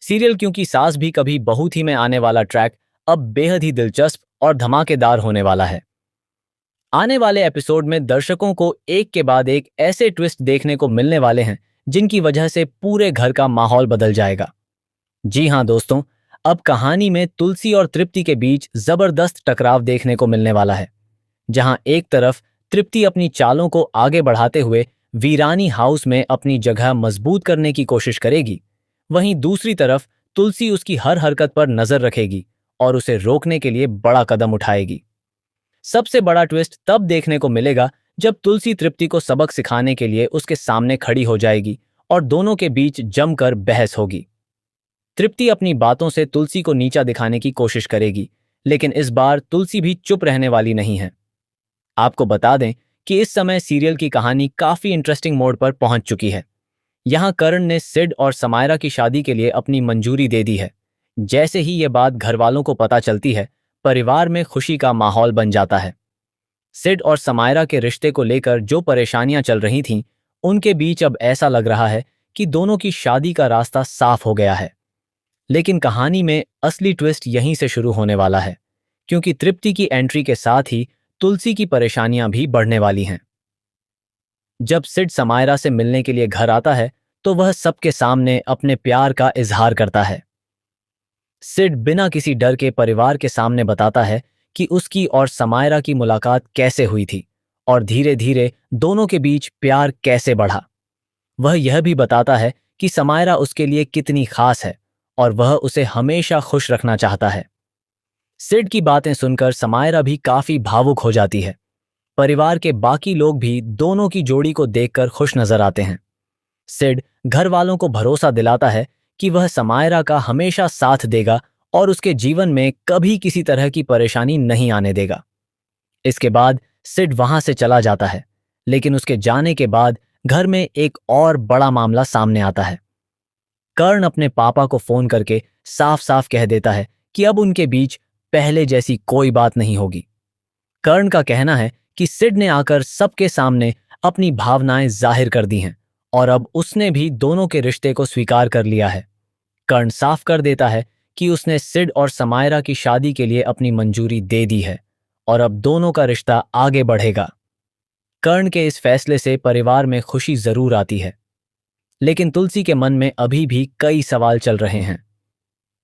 Serial क्योंकि सास भी कभी बहू थी में आने वाला ट्रैक अब बेहद ही दिलचस्प और धमाकेदार होने वाला है। आने वाले एपिसोड में दर्शकों को एक के बाद एक ऐसे ट्विस्ट देखने को मिलने वाले हैं जिनकी वजह से पूरे घर का माहौल बदल जाएगा। जी हाँ दोस्तों, अब कहानी में तुलसी और तृप्ति के बीच जबरदस्त टकराव देखने को मिलने वाला है। जहां एक तरफ तृप्ति अपनी चालों को आगे बढ़ाते हुए वीरानी हाउस में अपनी जगह मजबूत करने की कोशिश करेगी, वहीं दूसरी तरफ तुलसी उसकी हर हरकत पर नजर रखेगी और उसे रोकने के लिए बड़ा कदम उठाएगी। सबसे बड़ा ट्विस्ट तब देखने को मिलेगा जब तुलसी तृप्ति को सबक सिखाने के लिए उसके सामने खड़ी हो जाएगी और दोनों के बीच जमकर बहस होगी। तृप्ति अपनी बातों से तुलसी को नीचा दिखाने की कोशिश करेगी, लेकिन इस बार तुलसी भी चुप रहने वाली नहीं है। आपको बता दें कि इस समय सीरियल की कहानी काफी इंटरेस्टिंग मोड पर पहुंच चुकी है। यहां करण ने सिड और समायरा की शादी के लिए अपनी मंजूरी दे दी है। जैसे ही ये बात घर वालों को पता चलती है, परिवार में खुशी का माहौल बन जाता है। सिड और समायरा के रिश्ते को लेकर जो परेशानियां चल रही थीं, उनके बीच अब ऐसा लग रहा है कि दोनों की शादी का रास्ता साफ हो गया है। लेकिन कहानी में असली ट्विस्ट यहीं से शुरू होने वाला है, क्योंकि तृप्ति की एंट्री के साथ ही तुलसी की परेशानियां भी बढ़ने वाली हैं। जब सिड समायरा से मिलने के लिए घर आता है तो वह सबके सामने अपने प्यार का इजहार करता है। सिड बिना किसी डर के परिवार के सामने बताता है कि उसकी और समायरा की मुलाकात कैसे हुई थी और धीरे धीरे दोनों के बीच प्यार कैसे बढ़ा। वह यह भी बताता है कि समायरा उसके लिए कितनी खास है और वह उसे हमेशा खुश रखना चाहता है। सिड की बातें सुनकर समायरा भी काफी भावुक हो जाती है। परिवार के बाकी लोग भी दोनों की जोड़ी को देखकर खुश नजर आते हैं। सिड घर वालों को भरोसा दिलाता है कि वह समायरा का हमेशा साथ देगा और उसके जीवन में कभी किसी तरह की परेशानी नहीं आने देगा। इसके बाद सिड वहां से चला जाता है, लेकिन उसके जाने के बाद घर में एक और बड़ा मामला सामने आता है। कर्ण अपने पापा को फोन करके साफ साफ कह देता है कि अब उनके बीच पहले जैसी कोई बात नहीं होगी। कर्ण का कहना है कि सिड ने आकर सबके सामने अपनी भावनाएं जाहिर कर दी हैं और अब उसने भी दोनों के रिश्ते को स्वीकार कर लिया है। कर्ण साफ कर देता है कि उसने सिड और समायरा की शादी के लिए अपनी मंजूरी दे दी है और अब दोनों का रिश्ता आगे बढ़ेगा। कर्ण के इस फैसले से परिवार में खुशी जरूर आती है, लेकिन तुलसी के मन में अभी भी कई सवाल चल रहे हैं।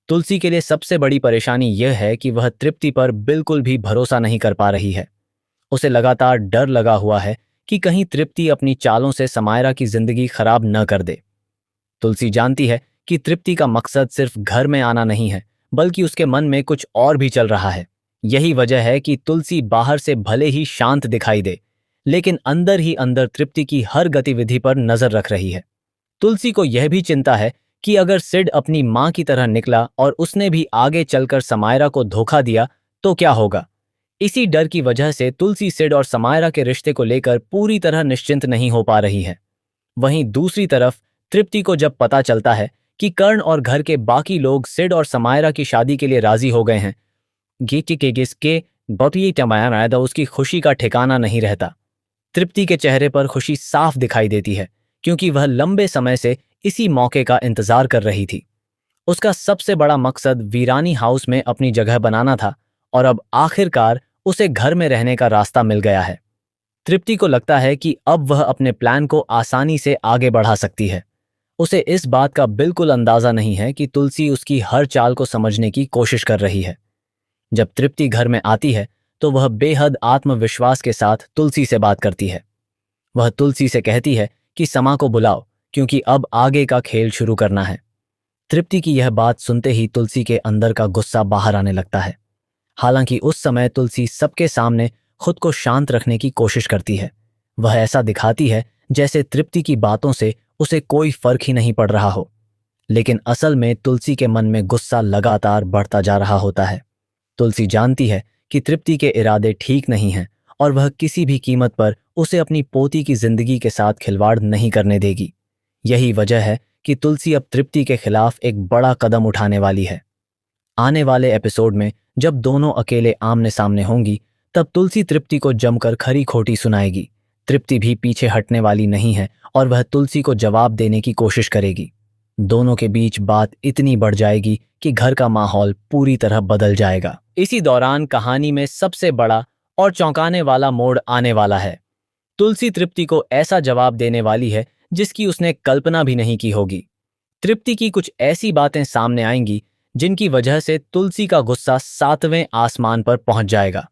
तुलसी के लिए सबसे बड़ी परेशानी यह है कि वह तृप्ति पर बिल्कुल भी भरोसा नहीं कर पा रही है। उसे लगातार डर लगा हुआ है कि कहीं तृप्ति अपनी चालों से समायरा की जिंदगी खराब न कर दे। तुलसी जानती है कि तृप्ति का मकसद सिर्फ घर में आना नहीं है, बल्कि उसके मन में कुछ और भी चल रहा है। यही वजह है कि तुलसी बाहर से भले ही शांत दिखाई दे, लेकिन अंदर ही अंदर तृप्ति की हर गतिविधि पर नजर रख रही है। तुलसी को यह भी चिंता है कि अगर सिड अपनी मां की तरह निकला और उसने भी आगे चलकर समायरा को धोखा दिया तो क्या होगा। इसी डर की वजह से तुलसी सिड और समायरा के रिश्ते को लेकर पूरी तरह निश्चिंत नहीं हो पा रही है। वहीं दूसरी तरफ तृप्ति को जब पता चलता है कि कर्ण और घर के बाकी लोग सिड और समायरा की शादी के लिए राजी हो गए हैं, उसकी खुशी का ठिकाना नहीं रहता। तृप्ति के चेहरे पर खुशी साफ दिखाई देती है, क्योंकि वह लंबे समय से इसी मौके का इंतजार कर रही थी। उसका सबसे बड़ा मकसद वीरानी हाउस में अपनी जगह बनाना था और अब आखिरकार उसे घर में रहने का रास्ता मिल गया है। तृप्ति को लगता है कि अब वह अपने प्लान को आसानी से आगे बढ़ा सकती है। उसे इस बात का बिल्कुल अंदाजा नहीं है कि तुलसी उसकी हर चाल को समझने की कोशिश कर रही है। जब तृप्ति घर में आती है तो वह बेहद आत्मविश्वास के साथ तुलसी से बात करती है। वह तुलसी से कहती है कि समा को बुलाओ, क्योंकि अब आगे का खेल शुरू करना है। तृप्ति की यह बात सुनते ही तुलसी के अंदर का गुस्सा बाहर आने लगता है। हालांकि उस समय तुलसी सबके सामने खुद को शांत रखने की कोशिश करती है। वह ऐसा दिखाती है जैसे तृप्ति की बातों से उसे कोई फर्क ही नहीं पड़ रहा हो, लेकिन असल में तुलसी के मन में गुस्सा लगातार बढ़ता जा रहा होता है। तुलसी जानती है कि तृप्ति के इरादे ठीक नहीं हैं और वह किसी भी कीमत पर उसे अपनी पोती की जिंदगी के साथ खिलवाड़ नहीं करने देगी। यही वजह है कि तुलसी अब तृप्ति के खिलाफ एक बड़ा कदम उठाने वाली है। आने वाले एपिसोड में जब दोनों अकेले आमने सामने होंगी, तब तुलसी तृप्ति को जमकर खरी खोटी सुनाएगी। तृप्ति भी पीछे हटने वाली नहीं है और वह तुलसी को जवाब देने की कोशिश करेगी। दोनों के बीच बात इतनी बढ़ जाएगी कि घर का माहौल पूरी तरह बदल जाएगा। इसी दौरान कहानी में सबसे बड़ा और चौंकाने वाला मोड़ आने वाला है। तुलसी तृप्ति को ऐसा जवाब देने वाली है जिसकी उसने कल्पना भी नहीं की होगी। तृप्ति की कुछ ऐसी बातें सामने आएंगी जिनकी वजह से तुलसी का गुस्सा 7वें आसमान पर पहुंच जाएगा।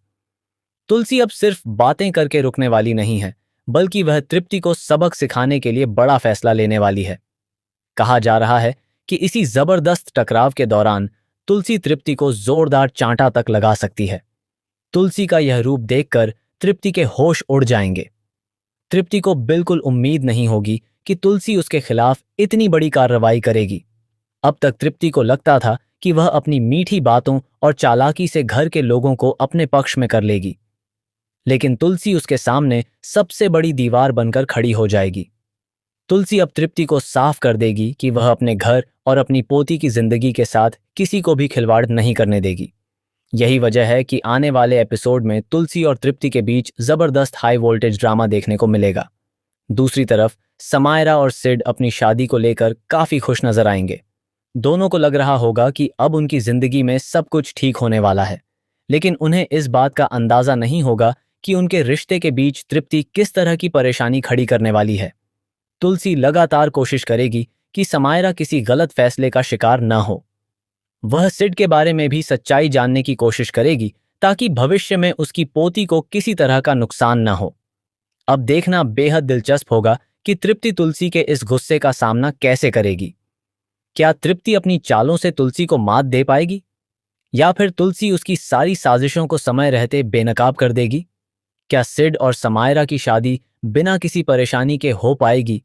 तुलसी अब सिर्फ बातें करके रुकने वाली नहीं है, बल्कि वह तृप्ति को सबक सिखाने के लिए बड़ा फैसला लेने वाली है। कहा जा रहा है कि इसी जबरदस्त टकराव के दौरान तुलसी तृप्ति को जोरदार चांटा तक लगा सकती है। तुलसी का यह रूप देखकर तृप्ति के होश उड़ जाएंगे। तृप्ति को बिल्कुल उम्मीद नहीं होगी कि तुलसी उसके खिलाफ इतनी बड़ी कार्रवाई करेगी। अब तक तृप्ति को लगता था कि वह अपनी मीठी बातों और चालाकी से घर के लोगों को अपने पक्ष में कर लेगी, लेकिन तुलसी उसके सामने सबसे बड़ी दीवार बनकर खड़ी हो जाएगी। तुलसी अब तृप्ति को साफ कर देगी कि वह अपने घर और अपनी पोती की जिंदगी के साथ किसी को भी खिलवाड़ नहीं करने देगी। यही वजह है कि आने वाले एपिसोड में तुलसी और तृप्ति के बीच जबरदस्त हाई वोल्टेज ड्रामा देखने को मिलेगा। दूसरी तरफ समायरा और सिड अपनी शादी को लेकर काफी खुश नजर आएंगे। दोनों को लग रहा होगा कि अब उनकी जिंदगी में सब कुछ ठीक होने वाला है, लेकिन उन्हें इस बात का अंदाजा नहीं होगा कि उनके रिश्ते के बीच तृप्ति किस तरह की परेशानी खड़ी करने वाली है। तुलसी लगातार कोशिश करेगी कि समायरा किसी गलत फैसले का शिकार न हो। वह सिड के बारे में भी सच्चाई जानने की कोशिश करेगी ताकि भविष्य में उसकी पोती को किसी तरह का नुकसान न हो। अब देखना बेहद दिलचस्प होगा कि तृप्ति तुलसी के इस गुस्से का सामना कैसे करेगी। क्या तृप्ति अपनी चालों से तुलसी को मात दे पाएगी, या फिर तुलसी उसकी सारी साजिशों को समय रहते बेनकाब कर देगी? क्या सिड और समायरा की शादी बिना किसी परेशानी के हो पाएगी,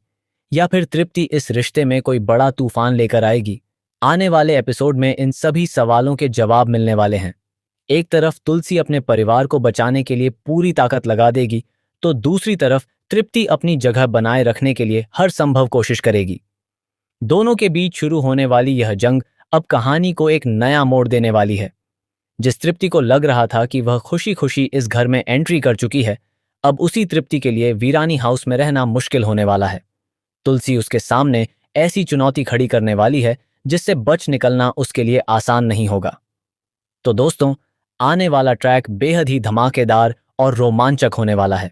या फिर तृप्ति इस रिश्ते में कोई बड़ा तूफान लेकर आएगी? आने वाले एपिसोड में इन सभी सवालों के जवाब मिलने वाले हैं। एक तरफ तुलसी अपने परिवार को बचाने के लिए पूरी ताकत लगा देगी, तो दूसरी तरफ तृप्ति अपनी जगह बनाए रखने के लिए हर संभव कोशिश करेगी। दोनों के बीच शुरू होने वाली यह जंग अब कहानी को एक नया मोड़ देने वाली है। जिस तृप्ति को लग रहा था कि वह खुशी खुशी इस घर में एंट्री कर चुकी है, अब उसी तृप्ति के लिए वीरानी हाउस में रहना मुश्किल होने वाला है। तुलसी उसके सामने ऐसी चुनौती खड़ी करने वाली है जिससे बच निकलना उसके लिए आसान नहीं होगा। तो दोस्तों, आने वाला ट्रैक बेहद ही धमाकेदार और रोमांचक होने वाला है।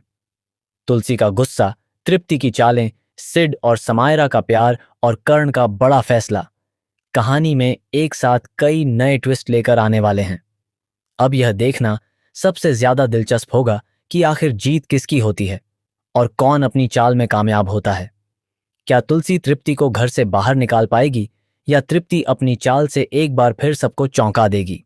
तुलसी का गुस्सा, तृप्ति की चालें, सिड और समायरा का प्यार और कर्ण का बड़ा फैसला, कहानी में एक साथ कई नए ट्विस्ट लेकर आने वाले हैं। अब यह देखना सबसे ज्यादा दिलचस्प होगा कि आखिर जीत किसकी होती है और कौन अपनी चाल में कामयाब होता है। क्या तुलसी तृप्ति को घर से बाहर निकाल पाएगी, या तृप्ति अपनी चाल से एक बार फिर सबको चौंका देगी?